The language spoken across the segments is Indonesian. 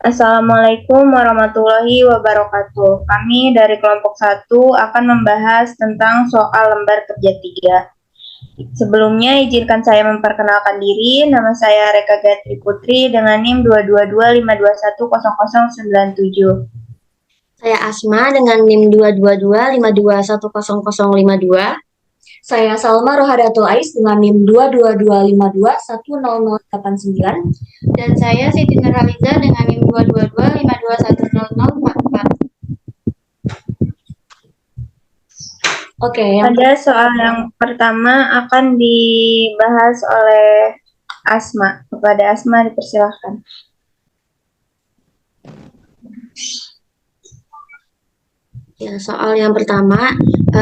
Assalamualaikum warahmatullahi wabarakatuh. Kami dari kelompok 1 akan membahas tentang soal lembar kerja 3. Sebelumnya izinkan saya memperkenalkan diri. Nama saya Reka Gatri Putri dengan NIM 22252100097. Saya Asma dengan NIM 22252100052. Saya Salma Rohadatul Ais dengan NIM 22252100089. Dan saya Siti Nurhaliza dengan NIM 222521004. Oke, Pada soal yang pertama akan dibahas oleh Asma. Kepada Asma dipersilahkan. Ya, soal yang pertama,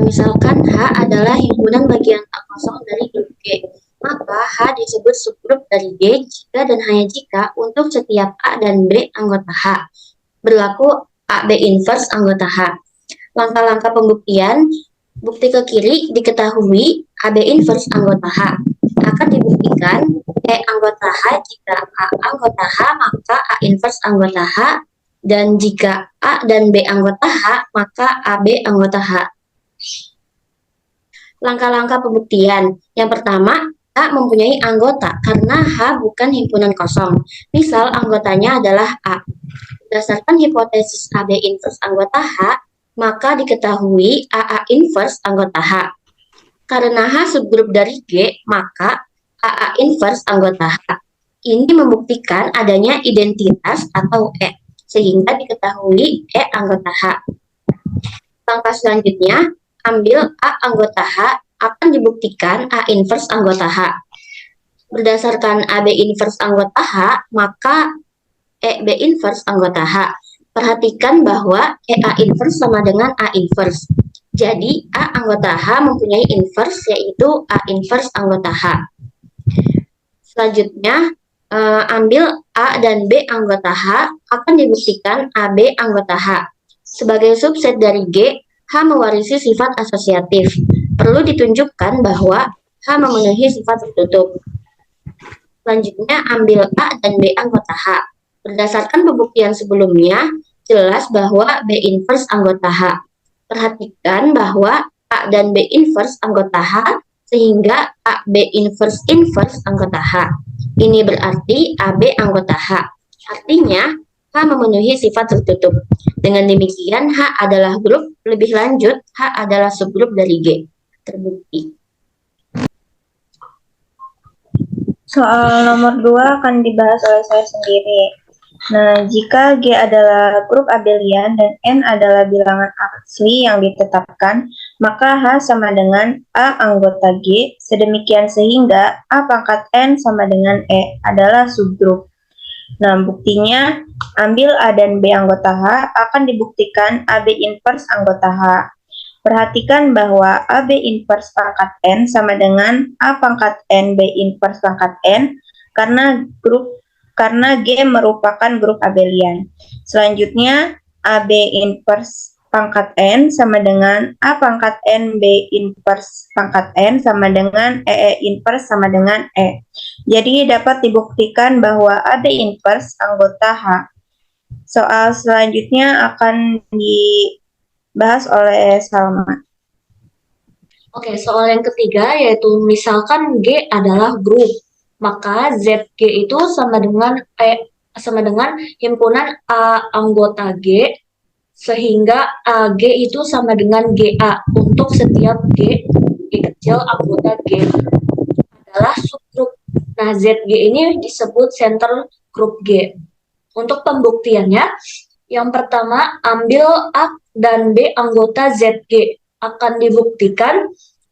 misalkan H adalah himpunan bagian tak kosong dari grup G. Maka H disebut subgrup dari G jika dan hanya jika untuk setiap A dan B anggota H berlaku AB inverse anggota H. Langkah-langkah pembuktian, bukti ke kiri diketahui AB inverse anggota H. Akan dibuktikan E anggota H jika A anggota H maka A inverse anggota H, dan jika A dan B anggota H, maka AB anggota H. Langkah-langkah pembuktian. Yang pertama, A mempunyai anggota karena H bukan himpunan kosong. Misal anggotanya adalah A. Berdasarkan hipotesis AB inverse anggota H, maka diketahui AA inverse anggota H. Karena H subgrup dari G, maka AA inverse anggota H. Ini membuktikan adanya identitas atau E, sehingga diketahui E anggota H. Langkah selanjutnya, ambil A anggota H, akan dibuktikan A inverse anggota H. Berdasarkan AB inverse anggota H, maka EB inverse anggota H. Perhatikan bahwa EA inverse sama dengan A inverse. Jadi, A anggota H mempunyai inverse, yaitu A inverse anggota H. Selanjutnya, ambil A dan B anggota H, akan dibuktikan AB anggota H. Sebagai subset dari G, H mewarisi sifat asosiatif. Perlu ditunjukkan bahwa H memenuhi sifat tertutup. Selanjutnya, ambil A dan B anggota H. Berdasarkan pembuktian sebelumnya, jelas bahwa B inverse anggota H. Perhatikan bahwa A dan B inverse anggota H, sehingga AB inverse anggota H. Ini berarti AB anggota H. Artinya, H memenuhi sifat tertutup. Dengan demikian, H adalah grup, lebih lanjut, H adalah subgrup dari G. Terbukti. Soal nomor 2 akan dibahas oleh saya sendiri. Nah, jika G adalah grup abelian dan N adalah bilangan asli yang ditetapkan, maka H sama dengan A anggota G, sedemikian sehingga A pangkat N sama dengan E adalah subgrup. Nah, buktinya, ambil A dan B anggota H, akan dibuktikan AB inverse anggota H. Perhatikan bahwa AB inverse pangkat N sama dengan A pangkat N B inverse pangkat N karena G merupakan grup abelian. Selanjutnya, AB inverse pangkat N sama dengan A pangkat N B inverse pangkat N sama dengan EE inverse sama dengan E. Jadi dapat dibuktikan bahwa AB inverse anggota H. Soal selanjutnya akan dibahas oleh Salma. Oke, soal yang ketiga yaitu misalkan G adalah grup, maka ZG itu sama dengan himpunan A anggota G, sehingga AG itu sama dengan GA untuk setiap G kecil anggota G adalah subgrup. Nah, ZG ini disebut center grup G. Untuk pembuktiannya, yang pertama ambil A dan B anggota ZG. Akan dibuktikan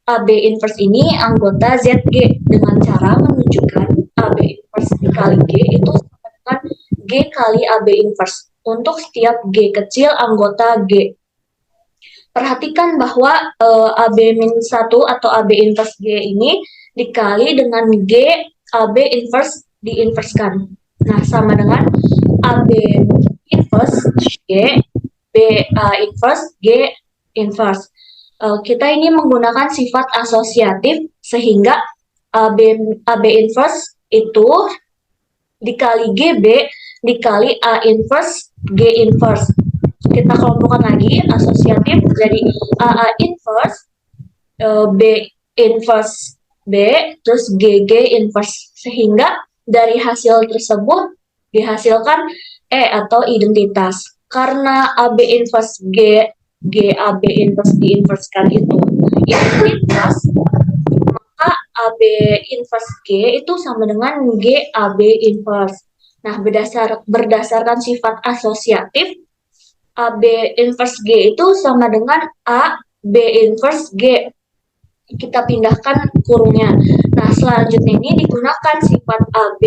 AB inverse ini anggota ZG dengan cara menunjukkan AB inverse dikali G itu sama dengan G kali AB inverse untuk setiap G kecil anggota G. Perhatikan bahwa AB-1 atau AB inverse G ini dikali dengan G AB inverse diinverskan. Nah, sama dengan AB inverse G B inverse G inverse. Kita ini menggunakan sifat asosiatif sehingga AB inverse itu dikali GB dikali A inverse G inverse. Kita kelompokkan lagi asosiatif jadi A inverse B inverse B terus G inverse, sehingga dari hasil tersebut dihasilkan E atau identitas. Karena AB inverse G AB inverse D inverse kan itu identitas, maka AB inverse G itu sama dengan G AB inverse. Nah, berdasarkan sifat asosiatif, AB inverse G itu sama dengan A B inverse G. Kita pindahkan kurungnya. Nah, selanjutnya ini digunakan sifat AB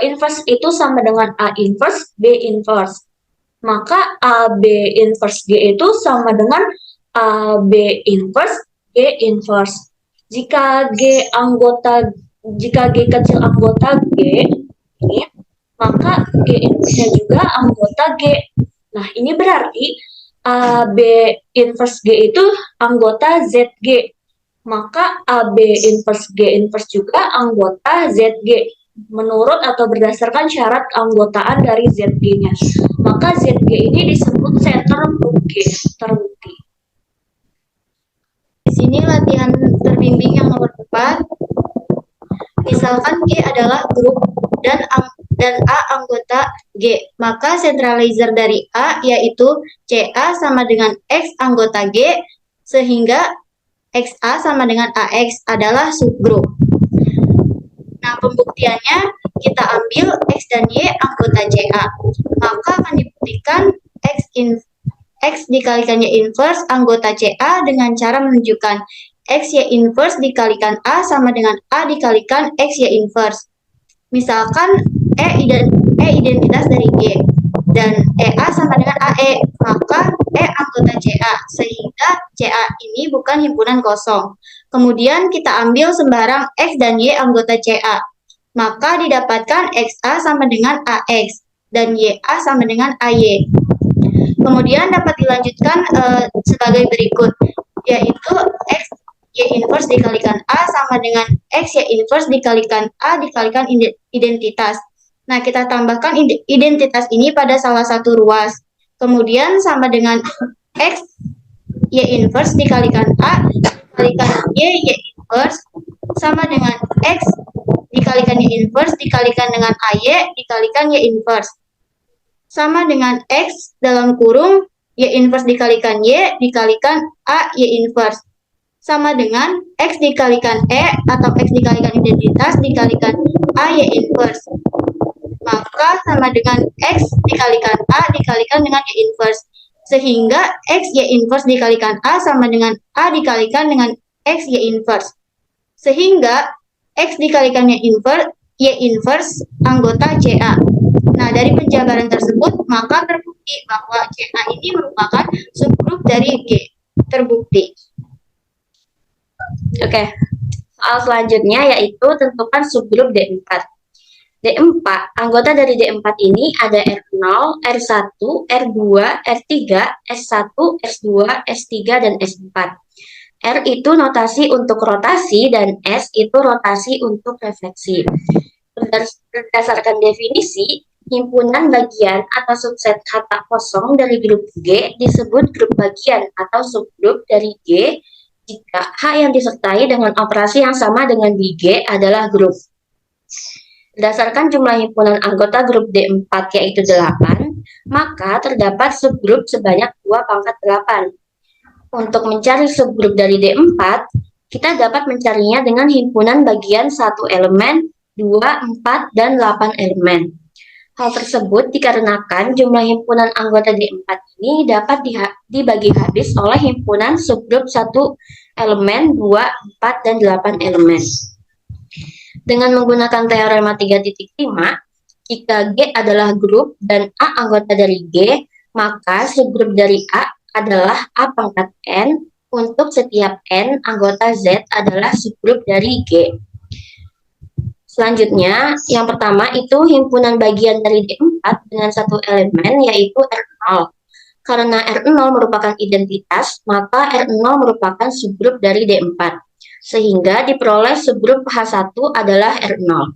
inverse itu sama dengan A inverse B inverse. Maka AB inverse G itu sama dengan AB inverse G inverse. Jika G kecil anggota G ini, maka G inverse-nya juga anggota G. Nah, ini berarti AB inverse G itu anggota ZG. Maka AB inverse G inverse juga anggota ZG menurut atau berdasarkan syarat keanggotaan dari ZG-nya. Maka ZG ini disebut setter grup G terbukti. Di sini latihan terbimbing yang nomor 4. Misalkan G adalah grup dan A anggota G, maka centralizer dari A yaitu CA sama dengan X anggota G, sehingga XA sama dengan AX adalah subgrup. Nah, pembuktiannya kita ambil X dan Y anggota CA. Maka akan dibuktikan X dikalikan Y inverse anggota CA dengan cara menunjukkan X Y inverse dikalikan A sama dengan A dikalikan X Y inverse. Misalkan E identitas dari G dan EA sama dengan AE, maka E anggota CA, sehingga CA ini bukan himpunan kosong. Kemudian kita ambil sembarang X dan Y anggota CA, maka didapatkan XA sama dengan AX dan YA sama dengan AY. Kemudian dapat dilanjutkan sebagai berikut, yaitu X Y inverse dikalikan A sama dengan X Y inverse dikalikan A dikalikan identitas. Nah, kita tambahkan identitas ini pada salah satu ruas. Kemudian sama dengan X Y inverse dikalikan A dikalikan Y inverse sama dengan X dikalikan Y inverse dikalikan dengan AY dikalikan Y inverse. Sama dengan X dalam kurung Y inverse dikalikan Y dikalikan A Y inverse. Sama dengan X dikalikan E atau X dikalikan identitas dikalikan A Y inverse. Maka sama dengan X dikalikan A dikalikan dengan Y inverse. Sehingga X Y inverse dikalikan A sama dengan A dikalikan dengan X Y inverse. Sehingga X dikalikan Y inverse anggota CA. Nah, dari penjabaran tersebut, maka terbukti bahwa CA ini merupakan subgrup dari G. Terbukti. Oke, soal selanjutnya yaitu tentukan subgrup D4. D4, anggota dari D4 ini ada R0, R1, R2, R3, S1, S2, S3, dan S4. R itu notasi untuk rotasi dan S itu rotasi untuk refleksi. Berdasarkan definisi, himpunan bagian atau subset kata kosong dari grup G disebut grup bagian atau subgrup dari G jika H yang disertai dengan operasi yang sama dengan di G adalah grup. Berdasarkan jumlah himpunan anggota grup D4 yaitu 8, maka terdapat subgrup sebanyak 2/8. Untuk mencari subgrup dari D4, kita dapat mencarinya dengan himpunan bagian 1 elemen, 2, 4, dan 8 elemen. Hal tersebut dikarenakan jumlah himpunan anggota D4 ini dapat dibagi habis oleh himpunan subgrup 1 elemen, 2, 4, dan 8 elemen. Dengan menggunakan teorema 3.5, jika G adalah grup dan A anggota dari G, maka subgrup dari A adalah A pangkat N untuk setiap N anggota Z adalah subgrup dari G. Selanjutnya, yang pertama itu himpunan bagian dari D4 dengan satu elemen yaitu R0. Karena R0 merupakan identitas, maka R0 merupakan subgrup dari D4. Sehingga diperoleh subgrup H1 adalah R0.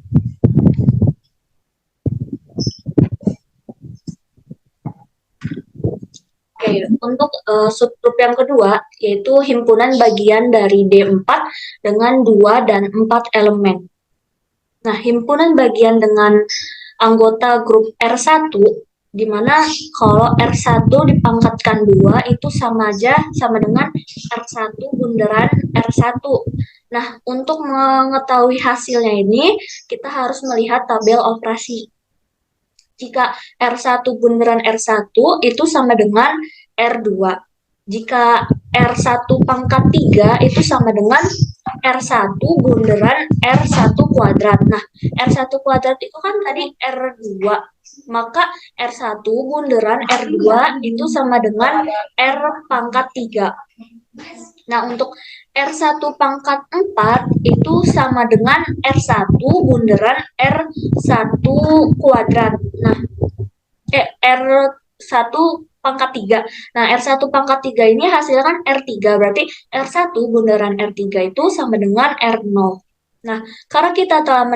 Oke, untuk subgrup yang kedua, yaitu himpunan bagian dari D4 dengan 2 dan 4 elemen. Nah, himpunan bagian dengan anggota grup R1, di mana kalau R1 dipangkatkan 2 itu sama dengan R1 bundaran R1. Nah, untuk mengetahui hasilnya ini, kita harus melihat tabel operasi. Jika R1 bundaran R1 itu sama dengan R2. Jika R1 pangkat 3 itu sama dengan R1 bundaran R1 kuadrat. Nah, R1 kuadrat itu kan tadi R2. Maka R1 bundaran R2 itu sama dengan R pangkat 3. Nah, untuk R1 pangkat 4 itu sama dengan R1 bundaran R1 kuadrat. Nah, R1 pangkat 3. Nah, R1 pangkat 3 ini hasilnya kan R3, berarti R1 bundaran R3 itu sama dengan R0. Nah, karena kita telah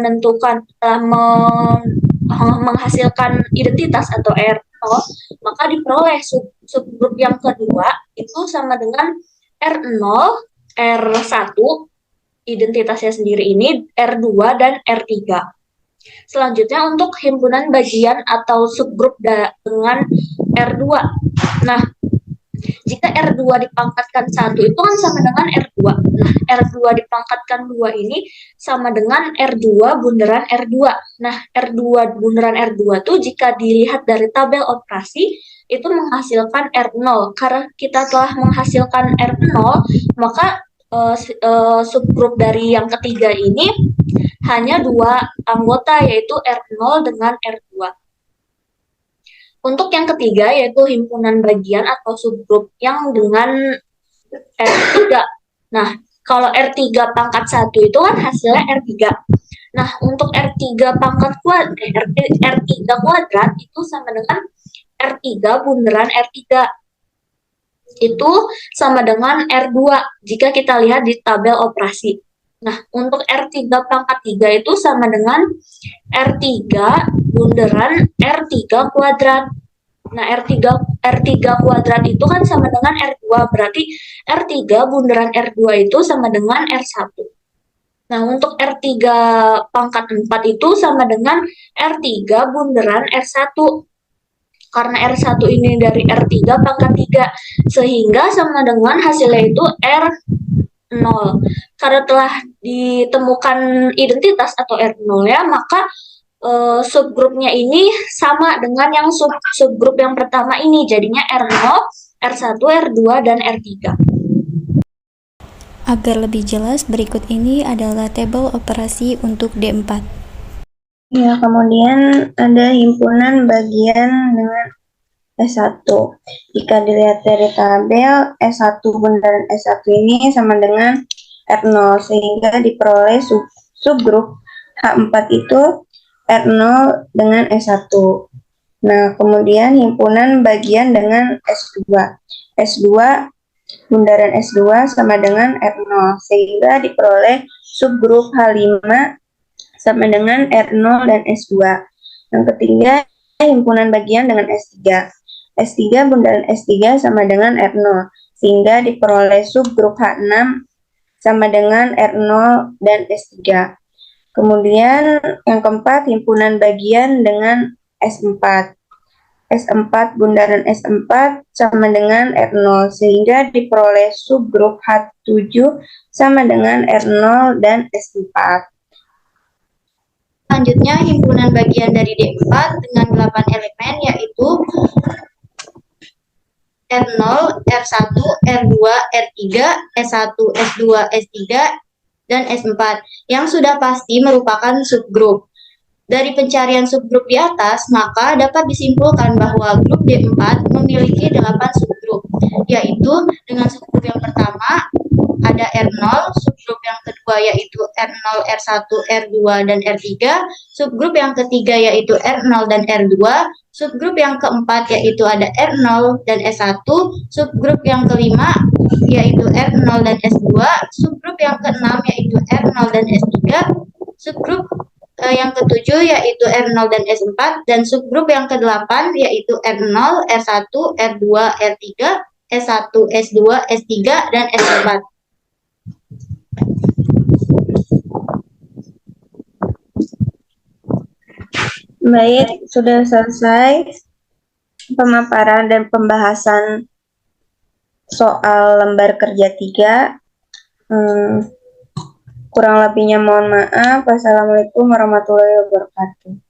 menghasilkan identitas atau R0, maka diperoleh subgrup yang kedua itu sama dengan R0, R1, identitasnya sendiri ini, R2, dan R3. Selanjutnya untuk himpunan bagian atau subgrup dengan R2. Nah, jika R2 dipangkatkan 1 itu kan sama dengan R2. Nah, R2 dipangkatkan 2 ini sama dengan R2 bundaran R2. Nah, R2 bundaran R2 tuh jika dilihat dari tabel operasi itu menghasilkan R0. Karena kita telah menghasilkan R0, maka subgrup dari yang ketiga ini hanya 2 anggota, yaitu R0 dengan R2. Untuk yang ketiga, yaitu himpunan bagian atau subgrup yang dengan R3. Nah, kalau R3 pangkat 1 itu kan hasilnya R3. Nah, untuk R3 pangkat kuadrat, R3 kuadrat itu sama dengan R3 bundaran R3. Itu sama dengan R2 jika kita lihat di tabel operasi. Nah, untuk R3 pangkat 3 itu sama dengan R3 bundaran R3 kuadrat. Nah, R3 kuadrat itu kan sama dengan R2, berarti R3 bundaran R2 itu sama dengan R1. Nah, untuk R3 pangkat 4 itu sama dengan R3 bundaran R1. Karena R1 ini dari R3 pangkat 3, sehingga sama dengan hasilnya itu R0. Karena telah ditemukan identitas atau R0 ya, maka subgrupnya ini sama dengan yang subgrup yang pertama ini, jadinya R0, R1, R2, dan R3. Agar lebih jelas, berikut ini adalah tabel operasi untuk D4. Ya, kemudian ada himpunan bagian dengan S1. Jika dilihat dari tabel, S1 bundaran S1 ini sama dengan R0, sehingga diperoleh subgrup H4 itu R0 dengan S1. Nah, kemudian himpunan bagian dengan S2. S2 bundaran S2 sama dengan R0, sehingga diperoleh subgrup H5 sama dengan R0 dan S2. Yang ketiga, himpunan bagian dengan S3. S3 bundaran S3 sama dengan R0, sehingga diperoleh subgrup H6 sama dengan R0 dan S3. Kemudian yang keempat, himpunan bagian dengan S4. S4 bundaran S4 sama dengan R0, sehingga diperoleh subgrup H7 sama dengan R0 dan S4. Selanjutnya, himpunan bagian dari D4 dengan 8 elemen, yaitu R0, R1, R2, R3, S1, S2, S3, dan S4, yang sudah pasti merupakan subgrup. Dari pencarian subgrup di atas, maka dapat disimpulkan bahwa grup D4 memiliki 8 subgrup, yaitu dengan subgrup yang pertama ada R0, subgrup yang kedua yaitu R0, R1, R2, dan R3, subgrup yang ketiga yaitu R0 dan R2, subgrup yang keempat yaitu ada R0 dan S1, subgrup yang kelima yaitu R0 dan S2, subgrup yang keenam yaitu R0 dan S3, subgrup yang ketujuh yaitu R0 dan S4, dan subgrup yang ke-8 yaitu R0, R1, R2, R3, S1, S2, S3, dan S4. Baik, sudah selesai pemaparan dan pembahasan soal lembar kerja 3. Kurang lebihnya mohon maaf. Wassalamualaikum warahmatullahi wabarakatuh.